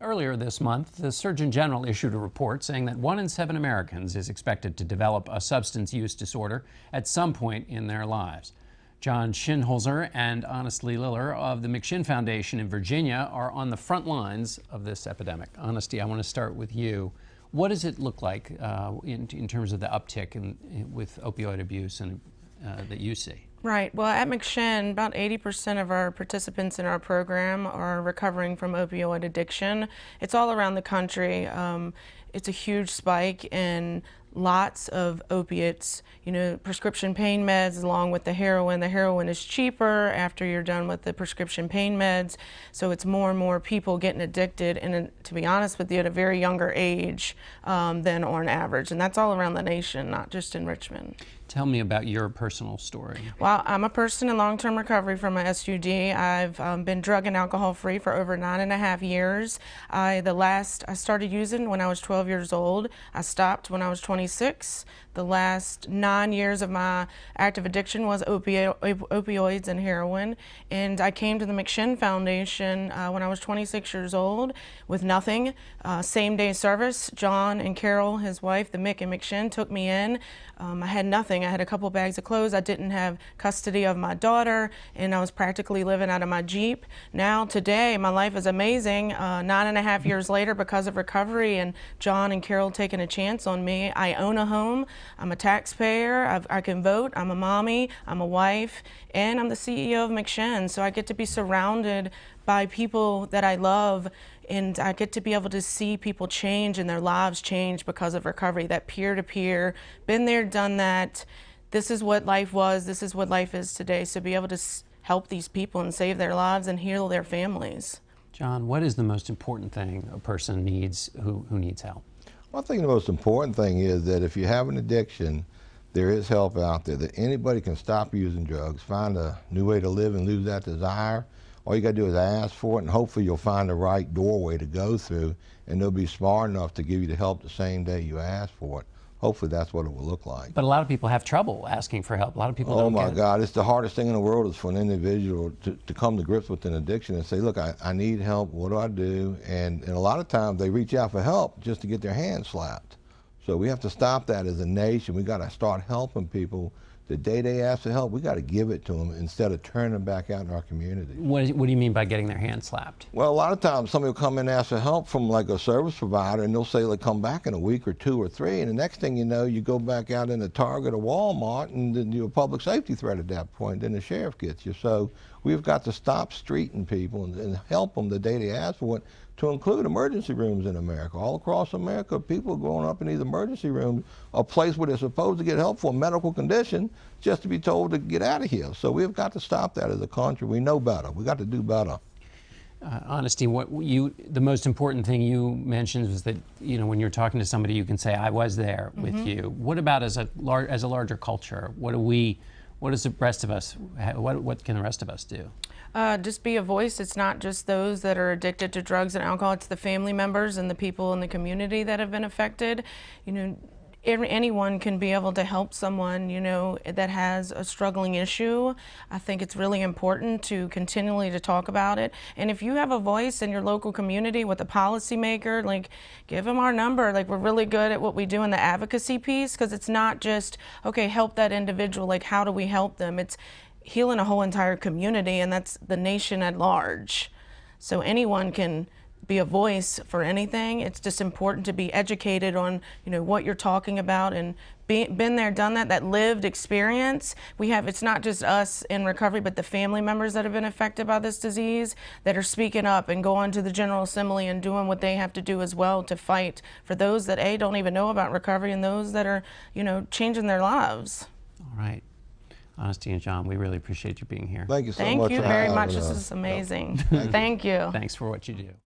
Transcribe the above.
Earlier this month, the Surgeon General issued a report saying that 1 in 7 Americans is expected to develop a substance use disorder at some point in their lives. John Shinholser and Honesty Liller of the McShin Foundation in Virginia are on the front lines of this epidemic. Honesty, I want to start with you. What does it look like in terms of the uptick with opioid abuse and that you see? Right. Well, at McShin, about 80% of our participants in our program are recovering from opioid addiction. It's all around the country. It's a huge spike in lots of opiates, prescription pain meds along with the heroin. The heroin is cheaper after you're done with the prescription pain meds, so it's more and more people getting addicted, and to be honest with you, at a very younger age than on average, and that's all around the nation, not just in Richmond. Tell me about your personal story. Well, I'm a person in long-term recovery from a SUD. I've been drug and alcohol free for over 9.5 years. I started using when I was 12 years old. I stopped when I was 26. The last 9 years of my active addiction was opioids and heroin. And I came to the McShin Foundation when I was 26 years old with nothing. Same-day service. John and Carol, his wife, the Mick and McShin, took me in. I had nothing. I had a couple bags of clothes. I didn't have custody of my daughter, and I was practically living out of my Jeep. Now, today, my life is amazing. 9.5 years later, because of recovery and John and Carol taking a chance on me, I own a home. I'm a taxpayer. I can vote. I'm a mommy. I'm a wife, and I'm the CEO of McShin. So I get to be surrounded by people that I love, and I get to be able to see people change and their lives change because of recovery, that peer-to-peer, been there, done that. This is what life was, this is what life is today. So be able to help these people and save their lives and heal their families. John, what is the most important thing a person needs who needs help? Well, I think the most important thing is that if you have an addiction, there is help out there, that anybody can stop using drugs, find a new way to live and lose that desire. All you got to do is ask for it, and hopefully you'll find the right doorway to go through, and they'll be smart enough to give you the help the same day you ask for it. Hopefully that's what it will look like. But a lot of people have trouble asking for help. A lot of people don't get it. Oh my God, it's the hardest thing in the world is for an individual to come to grips with an addiction and say, look, I need help, what do I do? And a lot of times they reach out for help just to get their hands slapped. So we have to stop that as a nation. We got to start helping people. The day they ask for help, we got to give it to them instead of turning them back out in our community. What do you mean by getting their hand slapped? Well, a lot of times somebody will come in and ask for help from like a service provider, and they'll say they'll come back in a week or 2 or 3, and the next thing you know, you go back out into Target or Walmart, and then you're a public safety threat at that point. Then the sheriff gets you. So we've got to stop streeting people and help them the day they ask for it, to include emergency rooms in America. All across America, people are growing up in these emergency rooms, a place where they're supposed to get help for a medical condition, just to be told to get out of here. So we've got to stop that as a country. We know better. We got to do better. Honesty, the most important thing you mentioned was that, when you're talking to somebody, you can say, I was there with you. What about as a larger culture? What does the rest of us, what can the rest of us do? Just be a voice. It's not just those that are addicted to drugs and alcohol. It's the family members and the people in the community that have been affected. Anyone can be able to help someone, that has a struggling issue. I think it's really important to continually to talk about it. And if you have a voice in your local community with a policymaker, give them our number. We're really good at what we do in the advocacy piece, because it's not just, okay, help that individual. How do we help them? It's healing a whole entire community, and that's the nation at large. So anyone can be a voice for anything. It's just important to be educated on, what you're talking about, and been there, done that lived experience. It's not just us in recovery, but the family members that have been affected by this disease that are speaking up and going to the General Assembly and doing what they have to do as well to fight for those that don't even know about recovery, and those that are, changing their lives. All right. Honesty and John, we really appreciate you being here. Thank you so much. Thank you very much. This is amazing. Thank you. Thanks for what you do.